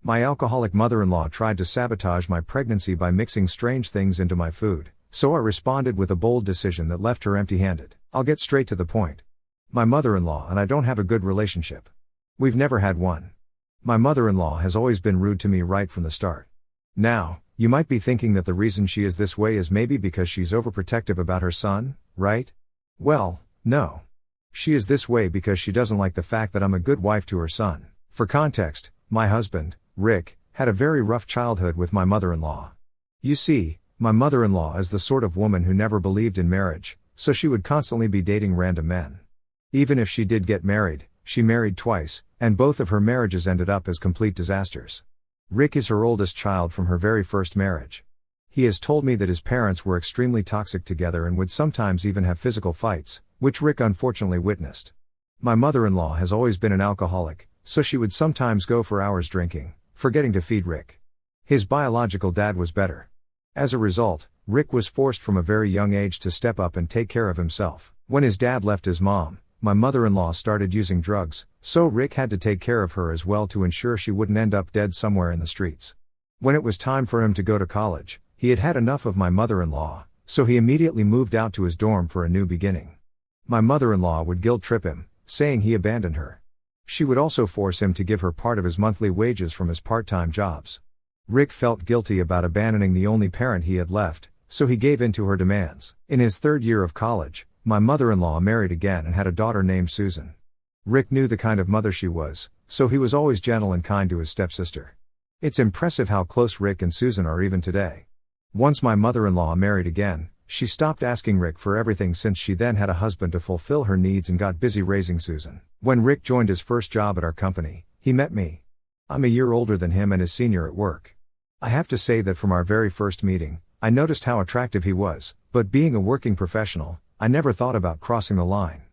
My alcoholic mother-in-law tried to sabotage my pregnancy by mixing strange things into my food, so I responded with a bold decision that left her empty-handed. I'll get straight to the point. My mother-in-law and I don't have a good relationship. We've never had one. My mother-in-law has always been rude to me right from the start. Now, you might be thinking that the reason she is this way is maybe because she's overprotective about her son, right? Well, no. She is this way because she doesn't like the fact that I'm a good wife to her son. For context, my husband, Rick, had a very rough childhood with my mother-in-law. You see, my mother-in-law is the sort of woman who never believed in marriage, so she would constantly be dating random men. Even if she did get married, she married twice, and both of her marriages ended up as complete disasters. Rick is her oldest child from her very first marriage. He has told me that his parents were extremely toxic together and would sometimes even have physical fights, which Rick unfortunately witnessed. My mother-in-law has always been an alcoholic, so she would sometimes go for hours drinking, forgetting to feed Rick. His biological dad was better. As a result, Rick was forced from a very young age to step up and take care of himself. When his dad left his mom, my mother-in-law started using drugs, so Rick had to take care of her as well to ensure she wouldn't end up dead somewhere in the streets. When it was time for him to go to college, he had had enough of my mother-in-law, so he immediately moved out to his dorm for a new beginning. My mother-in-law would guilt-trip him, saying he abandoned her. She would also force him to give her part of his monthly wages from his part-time jobs. Rick felt guilty about abandoning the only parent he had left, so he gave in to her demands. In his third year of college, my mother-in-law married again and had a daughter named Susan. Rick knew the kind of mother she was, so he was always gentle and kind to his stepsister. It's impressive how close Rick and Susan are even today. Once my mother-in-law married again, she stopped asking Rick for everything since she then had a husband to fulfill her needs and got busy raising Susan. When Rick joined his first job at our company, he met me. I'm a year older than him and his senior at work. I have to say that from our very first meeting, I noticed how attractive he was, but being a working professional, I never thought about crossing the line.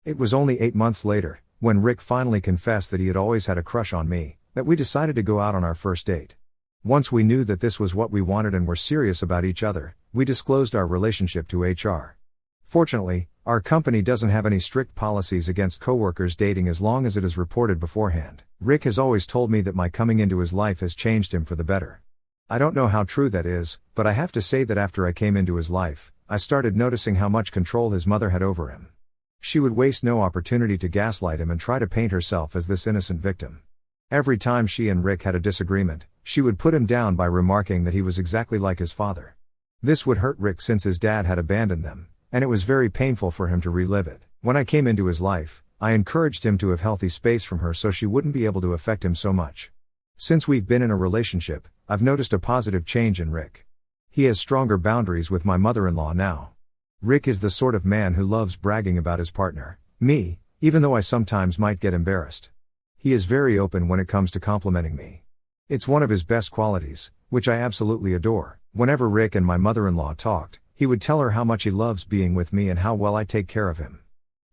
It was only 8 months later, when Rick finally confessed that he had always had a crush on me, that we decided to go out on our first date. Once we knew that this was what we wanted and were serious about each other, we disclosed our relationship to HR. Fortunately, our company doesn't have any strict policies against coworkers dating as long as it is reported beforehand. Rick has always told me that my coming into his life has changed him for the better. I don't know how true that is, but I have to say that after I came into his life, I started noticing how much control his mother had over him. She would waste no opportunity to gaslight him and try to paint herself as this innocent victim. Every time she and Rick had a disagreement, she would put him down by remarking that he was exactly like his father. This would hurt Rick since his dad had abandoned them, and it was very painful for him to relive it. When I came into his life, I encouraged him to have healthy space from her so she wouldn't be able to affect him so much. Since we've been in a relationship, I've noticed a positive change in Rick. He has stronger boundaries with my mother-in-law now. Rick is the sort of man who loves bragging about his partner, me, even though I sometimes might get embarrassed. He is very open when it comes to complimenting me. It's one of his best qualities, which I absolutely adore. Whenever Rick and my mother-in-law talked, he would tell her how much he loves being with me and how well I take care of him.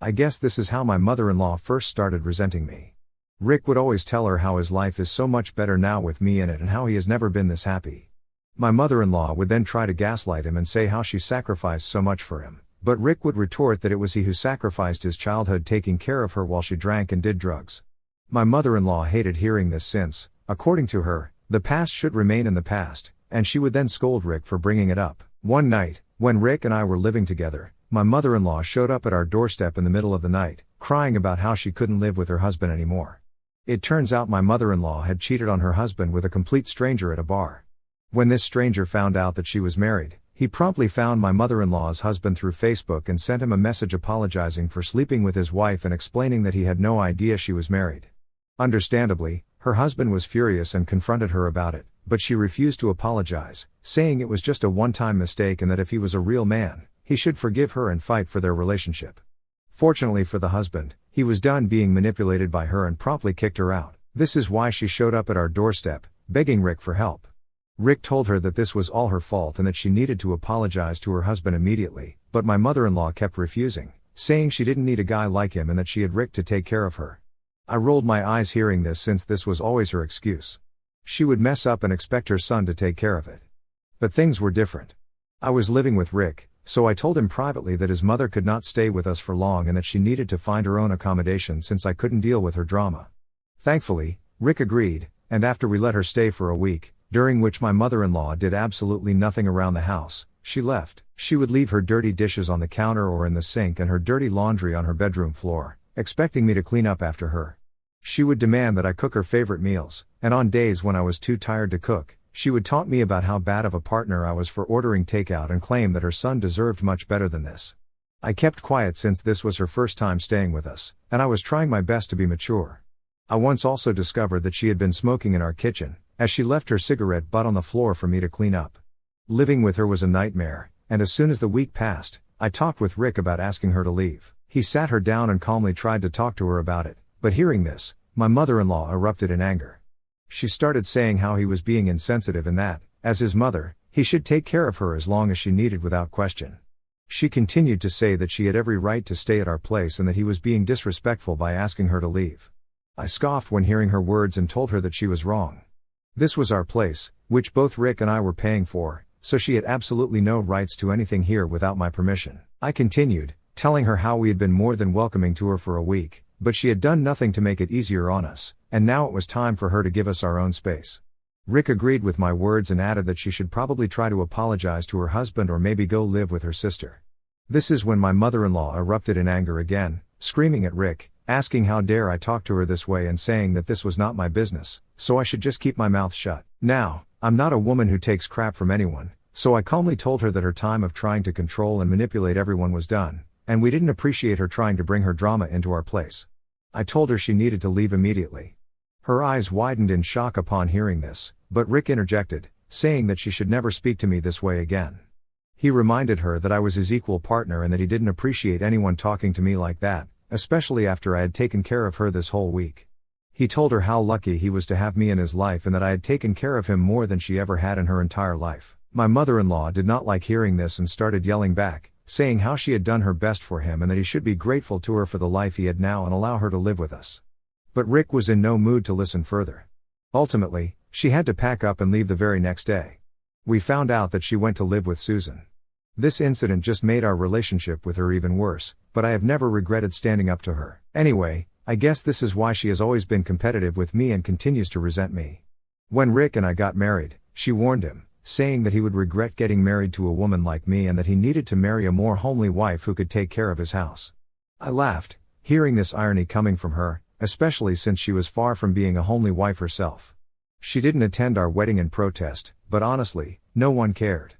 I guess this is how my mother-in-law first started resenting me. Rick would always tell her how his life is so much better now with me in it and how he has never been this happy. My mother-in-law would then try to gaslight him and say how she sacrificed so much for him, but Rick would retort that it was he who sacrificed his childhood taking care of her while she drank and did drugs. My mother-in-law hated hearing this since, according to her, the past should remain in the past, and she would then scold Rick for bringing it up. One night, when Rick and I were living together, my mother-in-law showed up at our doorstep in the middle of the night, crying about how she couldn't live with her husband anymore. It turns out my mother-in-law had cheated on her husband with a complete stranger at a bar. When this stranger found out that she was married, he promptly found my mother-in-law's husband through Facebook and sent him a message apologizing for sleeping with his wife and explaining that he had no idea she was married. Understandably, her husband was furious and confronted her about it, but she refused to apologize, saying it was just a one-time mistake and that if he was a real man, he should forgive her and fight for their relationship. Fortunately for the husband, he was done being manipulated by her and promptly kicked her out. This is why she showed up at our doorstep, begging Rick for help. Rick told her that this was all her fault and that she needed to apologize to her husband immediately, but my mother-in-law kept refusing, saying she didn't need a guy like him and that she had Rick to take care of her. I rolled my eyes hearing this since this was always her excuse. She would mess up and expect her son to take care of it. But things were different. I was living with Rick, so I told him privately that his mother could not stay with us for long and that she needed to find her own accommodation since I couldn't deal with her drama. Thankfully, Rick agreed, and after we let her stay for a week, during which my mother-in-law did absolutely nothing around the house, she left. She would leave her dirty dishes on the counter or in the sink and her dirty laundry on her bedroom floor, expecting me to clean up after her. She would demand that I cook her favorite meals, and on days when I was too tired to cook, she would taunt me about how bad of a partner I was for ordering takeout and claim that her son deserved much better than this. I kept quiet since this was her first time staying with us, and I was trying my best to be mature. I once also discovered that she had been smoking in our kitchen, as she left her cigarette butt on the floor for me to clean up. Living with her was a nightmare, and as soon as the week passed, I talked with Rick about asking her to leave. He sat her down and calmly tried to talk to her about it, but hearing this, my mother-in-law erupted in anger. She started saying how he was being insensitive and that, as his mother, he should take care of her as long as she needed without question. She continued to say that she had every right to stay at our place and that he was being disrespectful by asking her to leave. I scoffed when hearing her words and told her that she was wrong. This was our place, which both Rick and I were paying for, so she had absolutely no rights to anything here without my permission. I continued, telling her how we had been more than welcoming to her for a week, but she had done nothing to make it easier on us, and now it was time for her to give us our own space. Rick agreed with my words and added that she should probably try to apologize to her husband or maybe go live with her sister. This is when my mother-in-law erupted in anger again, screaming at Rick, asking how dare I talk to her this way and saying that this was not my business, so I should just keep my mouth shut. Now, I'm not a woman who takes crap from anyone, so I calmly told her that her time of trying to control and manipulate everyone was done, and we didn't appreciate her trying to bring her drama into our place. I told her she needed to leave immediately. Her eyes widened in shock upon hearing this, but Rick interjected, saying that she should never speak to me this way again. He reminded her that I was his equal partner and that he didn't appreciate anyone talking to me like that, especially after I had taken care of her this whole week. He told her how lucky he was to have me in his life and that I had taken care of him more than she ever had in her entire life. My mother-in-law did not like hearing this and started yelling back, saying how she had done her best for him and that he should be grateful to her for the life he had now and allow her to live with us. But Rick was in no mood to listen further. Ultimately, she had to pack up and leave the very next day. We found out that she went to live with Susan. This incident just made our relationship with her even worse, but I have never regretted standing up to her. Anyway, I guess this is why she has always been competitive with me and continues to resent me. When Rick and I got married, she warned him, saying that he would regret getting married to a woman like me and that he needed to marry a more homely wife who could take care of his house. I laughed, hearing this irony coming from her, especially since she was far from being a homely wife herself. She didn't attend our wedding in protest, but honestly, no one cared.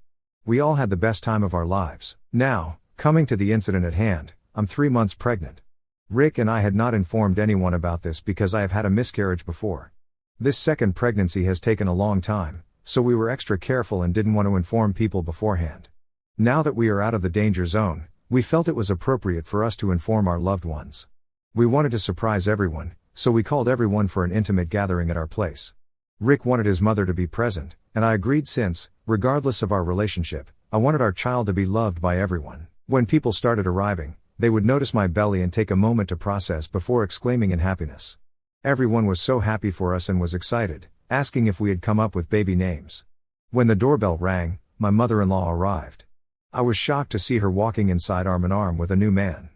We all had the best time of our lives. Now, coming to the incident at hand, I'm 3 months pregnant. Rick and I had not informed anyone about this because I have had a miscarriage before. This second pregnancy has taken a long time, so we were extra careful and didn't want to inform people beforehand. Now that we are out of the danger zone, we felt it was appropriate for us to inform our loved ones. We wanted to surprise everyone, so we called everyone for an intimate gathering at our place. Rick wanted his mother to be present, and I agreed since, regardless of our relationship, I wanted our child to be loved by everyone. When people started arriving, they would notice my belly and take a moment to process before exclaiming in happiness. Everyone was so happy for us and was excited, asking if we had come up with baby names. When the doorbell rang, my mother-in-law arrived. I was shocked to see her walking inside arm in arm with a new man.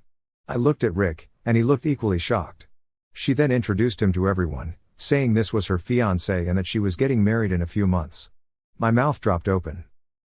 I looked at Rick, and he looked equally shocked. She then introduced him to everyone, saying this was her fiancé and that she was getting married in a few months. My mouth dropped open.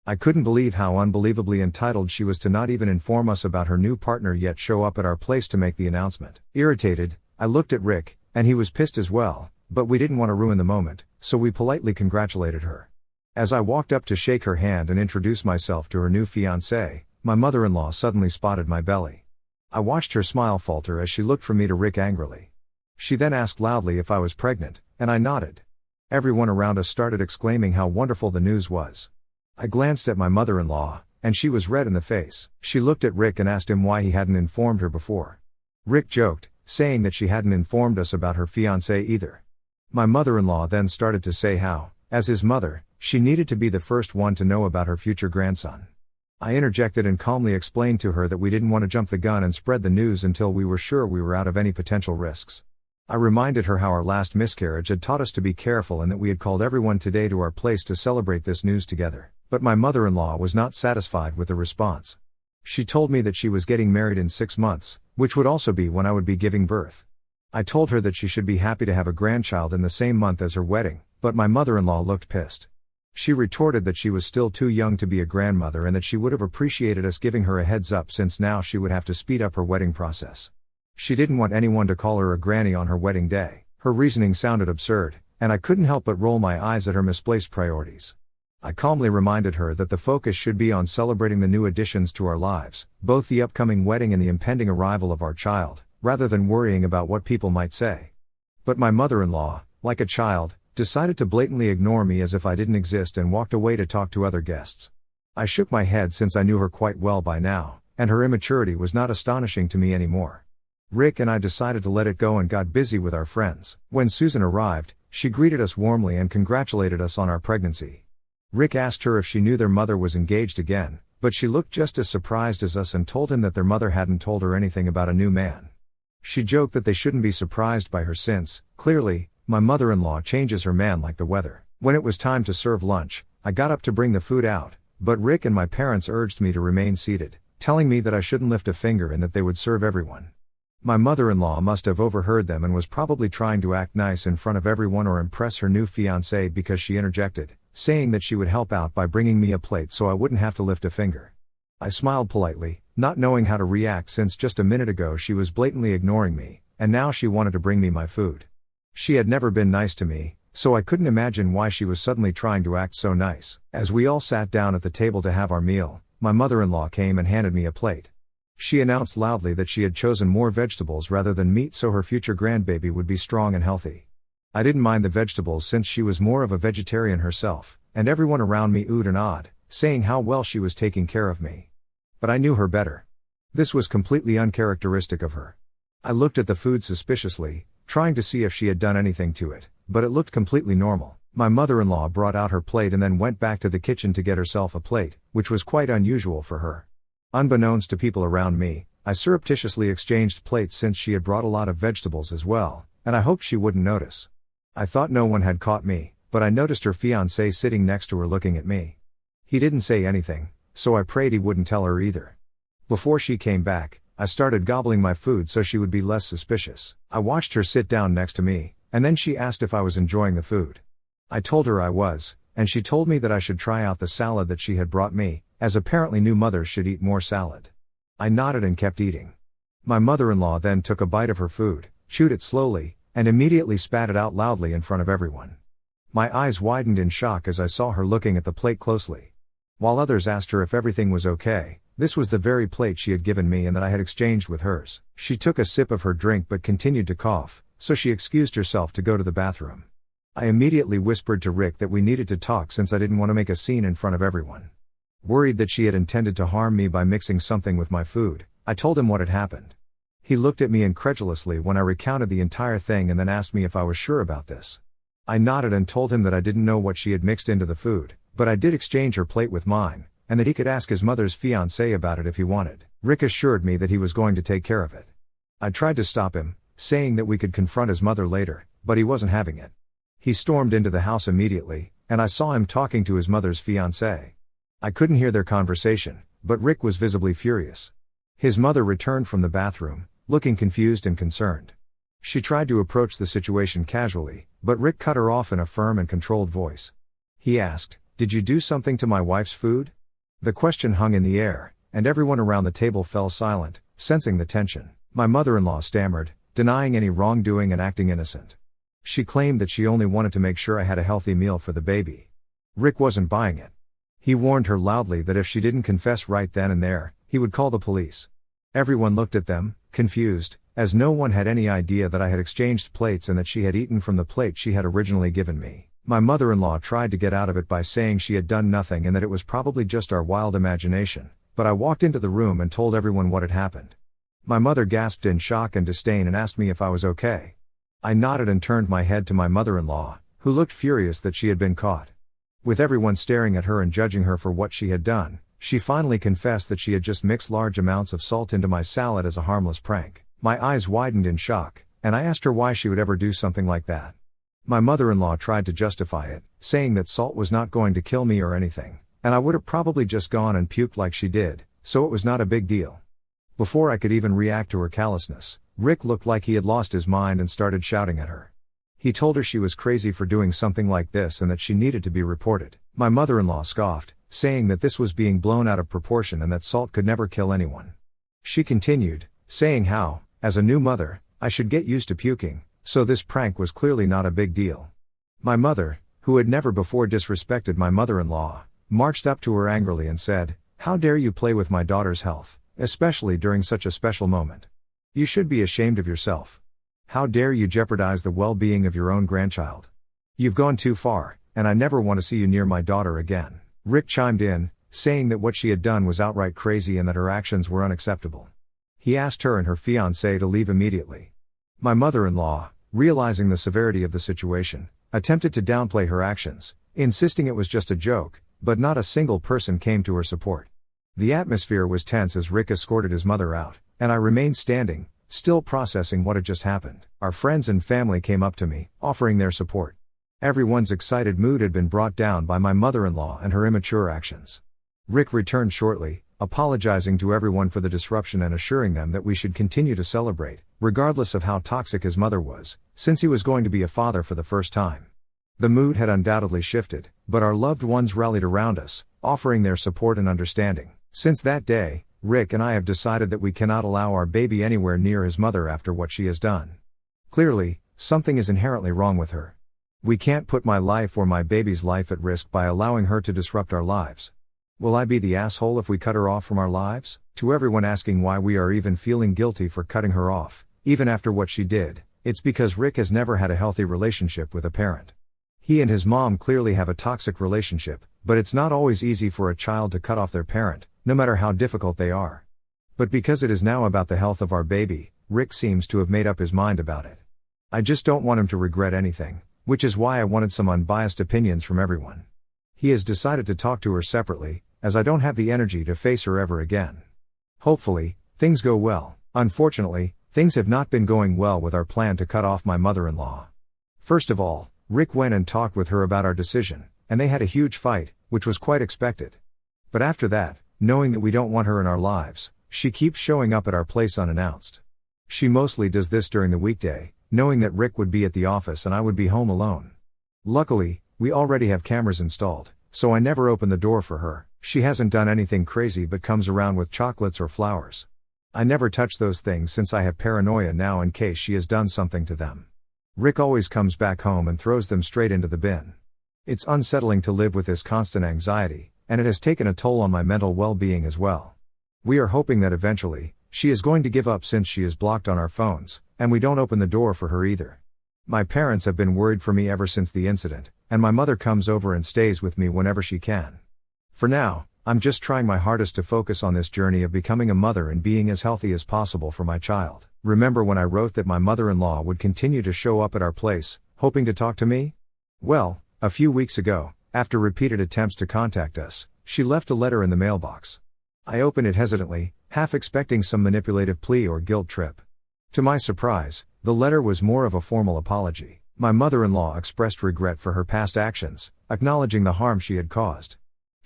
I couldn't believe how unbelievably entitled she was to not even inform us about her new partner yet show up at our place to make the announcement. Irritated, I looked at Rick, and he was pissed as well, but we didn't want to ruin the moment, so we politely congratulated her. As I walked up to shake her hand and introduce myself to her new fiancé, my mother-in-law suddenly spotted my belly. I watched her smile falter as she looked from me to Rick angrily. She then asked loudly if I was pregnant, and I nodded. Everyone around us started exclaiming how wonderful the news was. I glanced at my mother-in-law, and she was red in the face. She looked at Rick and asked him why he hadn't informed her before. Rick joked, saying that she hadn't informed us about her fiancé either. My mother-in-law then started to say how, as his mother, she needed to be the first one to know about her future grandson. I interjected and calmly explained to her that we didn't want to jump the gun and spread the news until we were sure we were out of any potential risks. I reminded her how our last miscarriage had taught us to be careful and that we had called everyone today to our place to celebrate this news together. But my mother-in-law was not satisfied with the response. She told me that she was getting married in 6 months, which would also be when I would be giving birth. I told her that she should be happy to have a grandchild in the same month as her wedding, but my mother-in-law looked pissed. She retorted that she was still too young to be a grandmother and that she would have appreciated us giving her a heads up since now she would have to speed up her wedding process. She didn't want anyone to call her a granny on her wedding day. Her reasoning sounded absurd, and I couldn't help but roll my eyes at her misplaced priorities. I calmly reminded her that the focus should be on celebrating the new additions to our lives, both the upcoming wedding and the impending arrival of our child, rather than worrying about what people might say. But my mother-in-law, like a child, decided to blatantly ignore me as if I didn't exist and walked away to talk to other guests. I shook my head since I knew her quite well by now, and her immaturity was not astonishing to me anymore. Rick and I decided to let it go and got busy with our friends. When Susan arrived, she greeted us warmly and congratulated us on our pregnancy. Rick asked her if she knew their mother was engaged again, but she looked just as surprised as us and told him that their mother hadn't told her anything about a new man. She joked that they shouldn't be surprised by her since, clearly, my mother-in-law changes her man like the weather. When it was time to serve lunch, I got up to bring the food out, but Rick and my parents urged me to remain seated, telling me that I shouldn't lift a finger and that they would serve everyone. My mother-in-law must have overheard them and was probably trying to act nice in front of everyone or impress her new fiancé because she interjected, saying that she would help out by bringing me a plate so I wouldn't have to lift a finger. I smiled politely, not knowing how to react since just a minute ago she was blatantly ignoring me, and now she wanted to bring me my food. She had never been nice to me, so I couldn't imagine why she was suddenly trying to act so nice. As we all sat down at the table to have our meal, my mother-in-law came and handed me a plate. She announced loudly that she had chosen more vegetables rather than meat so her future grandbaby would be strong and healthy. I didn't mind the vegetables since she was more of a vegetarian herself, and everyone around me oohed and ahed, saying how well she was taking care of me. But I knew her better. This was completely uncharacteristic of her. I looked at the food suspiciously, trying to see if she had done anything to it, but it looked completely normal. My mother-in-law brought out her plate and then went back to the kitchen to get herself a plate, which was quite unusual for her. Unbeknownst to people around me, I surreptitiously exchanged plates since she had brought a lot of vegetables as well, and I hoped she wouldn't notice. I thought no one had caught me, but I noticed her fiancé sitting next to her looking at me. He didn't say anything, so I prayed he wouldn't tell her either. Before she came back, I started gobbling my food so she would be less suspicious. I watched her sit down next to me, and then she asked if I was enjoying the food. I told her I was, and she told me that I should try out the salad that she had brought me, as apparently new mothers should eat more salad. I nodded and kept eating. My mother-in-law then took a bite of her food, chewed it slowly, and immediately spat it out loudly in front of everyone. My eyes widened in shock as I saw her looking at the plate closely. While others asked her if everything was okay, this was the very plate she had given me and that I had exchanged with hers. She took a sip of her drink but continued to cough, so she excused herself to go to the bathroom. I immediately whispered to Rick that we needed to talk since I didn't want to make a scene in front of everyone. Worried that she had intended to harm me by mixing something with my food, I told him what had happened. He looked at me incredulously when I recounted the entire thing and then asked me if I was sure about this. I nodded and told him that I didn't know what she had mixed into the food, but I did exchange her plate with mine, and that he could ask his mother's fiancé about it if he wanted. Rick assured me that he was going to take care of it. I tried to stop him, saying that we could confront his mother later, but he wasn't having it. He stormed into the house immediately, and I saw him talking to his mother's fiancé. I couldn't hear their conversation, but Rick was visibly furious. His mother returned from the bathroom, looking confused and concerned. She tried to approach the situation casually, but Rick cut her off in a firm and controlled voice. He asked, "Did you do something to my wife's food?" The question hung in the air, and everyone around the table fell silent, sensing the tension. My mother-in-law stammered, denying any wrongdoing and acting innocent. She claimed that she only wanted to make sure I had a healthy meal for the baby. Rick wasn't buying it. He warned her loudly that if she didn't confess right then and there, he would call the police. Everyone looked at them, confused, as no one had any idea that I had exchanged plates and that she had eaten from the plate she had originally given me. My mother-in-law tried to get out of it by saying she had done nothing and that it was probably just our wild imagination, but I walked into the room and told everyone what had happened. My mother gasped in shock and disdain and asked me if I was okay. I nodded and turned my head to my mother-in-law, who looked furious that she had been caught. With everyone staring at her and judging her for what she had done, she finally confessed that she had just mixed large amounts of salt into my salad as a harmless prank. My eyes widened in shock, and I asked her why she would ever do something like that. My mother-in-law tried to justify it, saying that salt was not going to kill me or anything, and I would have probably just gone and puked like she did, so it was not a big deal. Before I could even react to her callousness, Rick looked like he had lost his mind and started shouting at her. He told her she was crazy for doing something like this and that she needed to be reported. My mother-in-law scoffed, saying that this was being blown out of proportion and that salt could never kill anyone. She continued, saying how, as a new mother, I should get used to puking, so this prank was clearly not a big deal. My mother, who had never before disrespected my mother-in-law, marched up to her angrily and said, "How dare you play with my daughter's health, especially during such a special moment? You should be ashamed of yourself. How dare you jeopardize the well-being of your own grandchild? You've gone too far, and I never want to see you near my daughter again." Rick chimed in, saying that what she had done was outright crazy and that her actions were unacceptable. He asked her and her fiancé to leave immediately. My mother-in-law, realizing the severity of the situation, attempted to downplay her actions, insisting it was just a joke, but not a single person came to her support. The atmosphere was tense as Rick escorted his mother out, and I remained standing, still processing what had just happened. Our friends and family came up to me, offering their support. Everyone's excited mood had been brought down by my mother-in-law and her immature actions. Rick returned shortly, apologizing to everyone for the disruption and assuring them that we should continue to celebrate, regardless of how toxic his mother was, since he was going to be a father for the first time. The mood had undoubtedly shifted, but our loved ones rallied around us, offering their support and understanding. Since that day, Rick and I have decided that we cannot allow our baby anywhere near his mother after what she has done. Clearly, something is inherently wrong with her. We can't put my life or my baby's life at risk by allowing her to disrupt our lives. Will I be the asshole if we cut her off from our lives? To everyone asking why we are even feeling guilty for cutting her off, even after what she did, it's because Rick has never had a healthy relationship with a parent. He and his mom clearly have a toxic relationship, but it's not always easy for a child to cut off their parent, no matter how difficult they are. But because it is now about the health of our baby, Rick seems to have made up his mind about it. I just don't want him to regret anything, which is why I wanted some unbiased opinions from everyone. He has decided to talk to her separately, as I don't have the energy to face her ever again. Hopefully, things go well. Unfortunately, things have not been going well with our plan to cut off my mother-in-law. First of all, Rick went and talked with her about our decision, and they had a huge fight, which was quite expected. But after that, knowing that we don't want her in our lives, she keeps showing up at our place unannounced. She mostly does this during the weekday, knowing that Rick would be at the office and I would be home alone. Luckily, we already have cameras installed, so I never open the door for her. She hasn't done anything crazy but comes around with chocolates or flowers. I never touch those things since I have paranoia now in case she has done something to them. Rick always comes back home and throws them straight into the bin. It's unsettling to live with this constant anxiety, and it has taken a toll on my mental well-being as well. We are hoping that eventually, she is going to give up since she is blocked on our phones, and we don't open the door for her either. My parents have been worried for me ever since the incident, and my mother comes over and stays with me whenever she can. For now, I'm just trying my hardest to focus on this journey of becoming a mother and being as healthy as possible for my child. Remember when I wrote that my mother-in-law would continue to show up at our place, hoping to talk to me? Well, a few weeks ago, after repeated attempts to contact us, she left a letter in the mailbox. I opened it hesitantly, half expecting some manipulative plea or guilt trip. To my surprise, the letter was more of a formal apology. My mother-in-law expressed regret for her past actions, acknowledging the harm she had caused.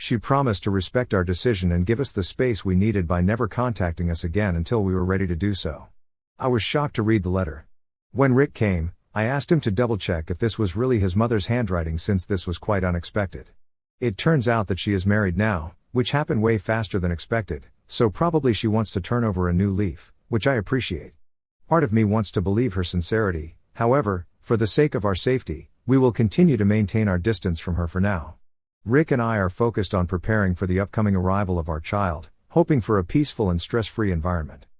She promised to respect our decision and give us the space we needed by never contacting us again until we were ready to do so. I was shocked to read the letter. When Rick came, I asked him to double-check if this was really his mother's handwriting since this was quite unexpected. It turns out that she is married now, which happened way faster than expected, so probably she wants to turn over a new leaf, which I appreciate. Part of me wants to believe her sincerity, however, for the sake of our safety, we will continue to maintain our distance from her for now. Rick and I are focused on preparing for the upcoming arrival of our child, hoping for a peaceful and stress-free environment.